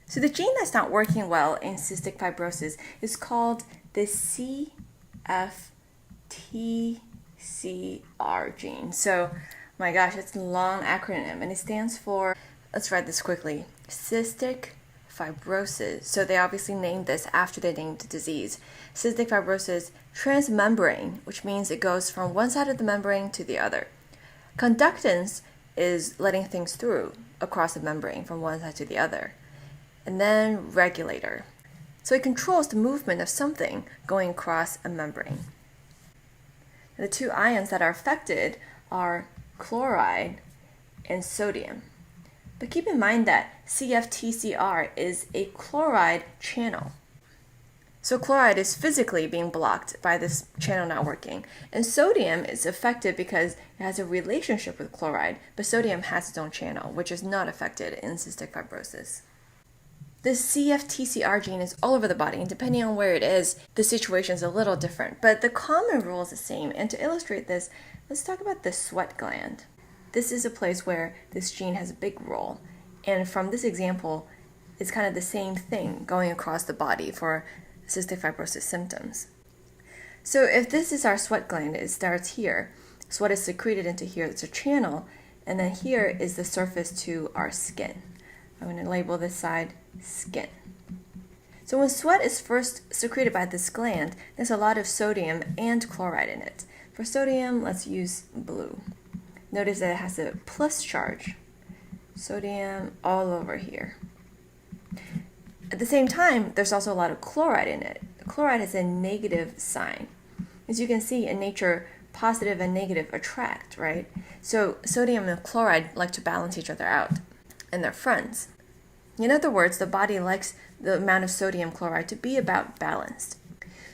So the gene that's not working well in cystic fibrosis is called the CFTCR gene. So, my gosh, it's a long acronym, and it stands for, let's write this quickly, cystic fibrosis. So they obviously named this after they named the disease. Cystic fibrosis transmembrane, which means it goes from one side of the membrane to the other. Conductance is letting things through across the membrane from one side to the other. And then regulator. So it controls the movement of something going across a membrane. The two ions that are affected are chloride and sodium. But keep in mind that CFTCR is a chloride channel. So chloride is physically being blocked by this channel not working. And sodium is affected because it has a relationship with chloride, but sodium has its own channel, which is not affected in cystic fibrosis. The CFTCR gene is all over the body, and depending on where it is, the situation is a little different. But the common rule is the same. And to illustrate this, let's talk about the sweat gland. This is a place where this gene has a big role. And from this example, it's kind of the same thing going across the body for cystic fibrosis symptoms. So if this is our sweat gland, it starts here. Sweat is secreted into here. It's a channel. And then here is the surface to our skin. I'm going to label this side skin. So when sweat is first secreted by this gland, there's a lot of sodium and chloride in it. For sodium, let's use blue. Notice that it has a plus charge. Sodium all over here. At the same time, there's also a lot of chloride in it. Chloride has a negative sign. As you can see in nature, positive and negative attract, right? So sodium and chloride like to balance each other out, and they're friends. In other words, the body likes the amount of sodium chloride to be about balanced.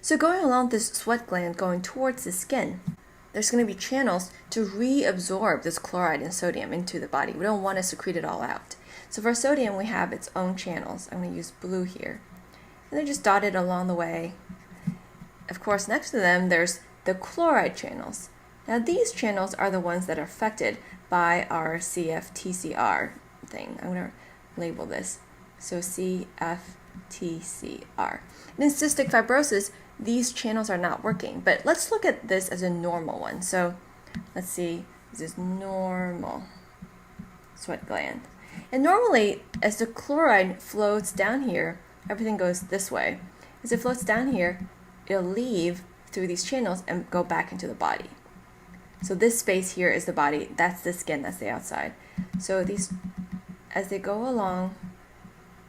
So going along this sweat gland going towards the skin, there's going to be channels to reabsorb this chloride and sodium into the body. We don't want to secrete it all out. So for sodium, we have its own channels. I'm going to use blue here. And they're just dotted along the way. Of course, next to them, there's the chloride channels. Now, these channels are the ones that are affected by our CFTCR thing. I'm going to label this. So CFTCR. And in cystic fibrosis, these channels are not working. But let's look at this as a normal one. So let's see, this is normal sweat gland. And normally, as the chloride floats down here, everything goes this way. As it floats down here, it'll leave through these channels and go back into the body. So this space here is the body. That's the skin. That's the outside. So these, as they go along,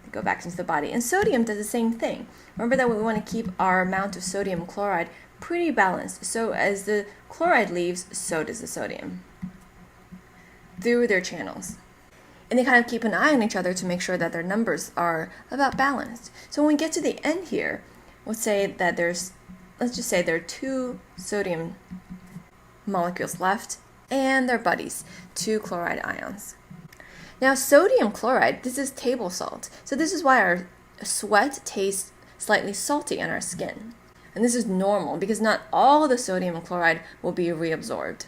they go back into the body. And sodium does the same thing. Remember that we want to keep our amount of sodium chloride pretty balanced. So as the chloride leaves, so does the sodium through their channels. And they kind of keep an eye on each other to make sure that their numbers are about balanced. So when we get to the end here, let's say that let's just say there are 2 sodium molecules left, and they're buddies, 2 chloride ions. Now sodium chloride, this is table salt. So this is why our sweat tastes slightly salty on our skin. And this is normal because not all the sodium chloride will be reabsorbed.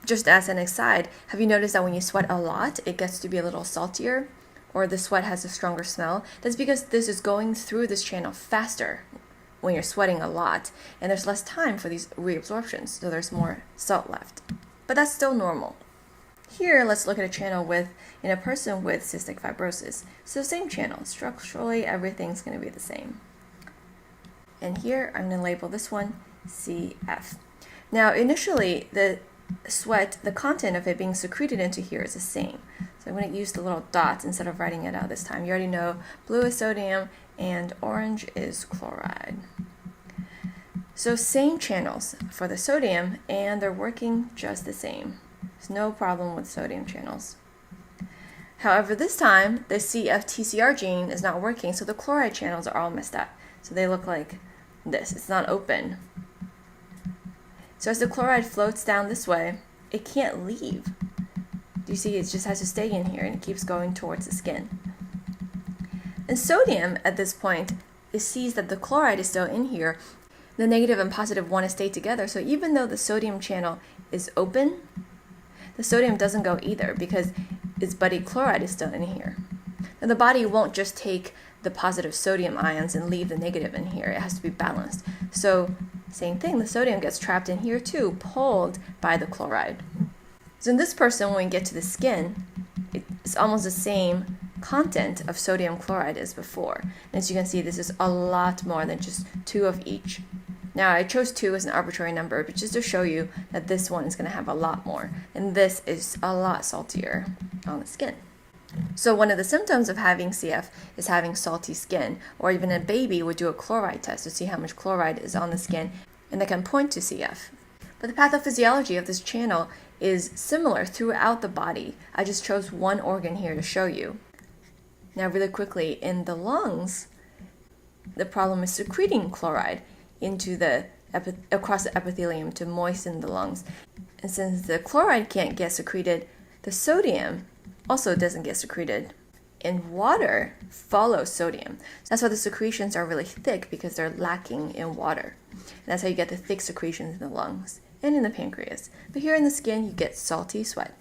Just as an aside, have you noticed that when you sweat a lot, it gets to be a little saltier, or the sweat has a stronger smell? That's because this is going through this channel faster when you're sweating a lot, and there's less time for these reabsorptions, so there's more salt left. But that's still normal. Here, let's look at a channel in a person with cystic fibrosis. So same channel. Structurally, everything's going to be the same. And here, I'm going to label this one CF. Now, initially, the sweat, the content of it being secreted into here is the same. So I'm going to use the little dots instead of writing it out this time. You already know blue is sodium and orange is chloride. So same channels for the sodium, and they're working just the same. There's no problem with sodium channels. However, this time, the CFTCR gene is not working, so the chloride channels are all messed up. So they look like this. It's not open. So as the chloride floats down this way, it can't leave. Do you see? It just has to stay in here, and it keeps going towards the skin. And sodium, at this point, it sees that the chloride is still in here. The negative and positive want to stay together, so even though the sodium channel is open, the sodium doesn't go either because its buddy chloride is still in here. Now the body won't just take the positive sodium ions and leave the negative in here. It has to be balanced. So same thing, the sodium gets trapped in here too, pulled by the chloride. So in this person, when we get to the skin, it's almost the same content of sodium chloride as before. And as you can see, this is a lot more than just 2 of each. Now I chose 2 as an arbitrary number, but just to show you that this one is going to have a lot more, and this is a lot saltier on the skin. So one of the symptoms of having CF is having salty skin, or even a baby would do a chloride test to see how much chloride is on the skin, and that can point to CF. But the pathophysiology of this channel is similar throughout the body. I just chose one organ here to show you. Now really quickly, in the lungs, the problem is secreting chloride into across the epithelium to moisten the lungs. And since the chloride can't get secreted, the sodium also doesn't get secreted. And water follows sodium. That's why the secretions are really thick, because they're lacking in water. And that's how you get the thick secretions in the lungs and in the pancreas. But here in the skin, you get salty sweat.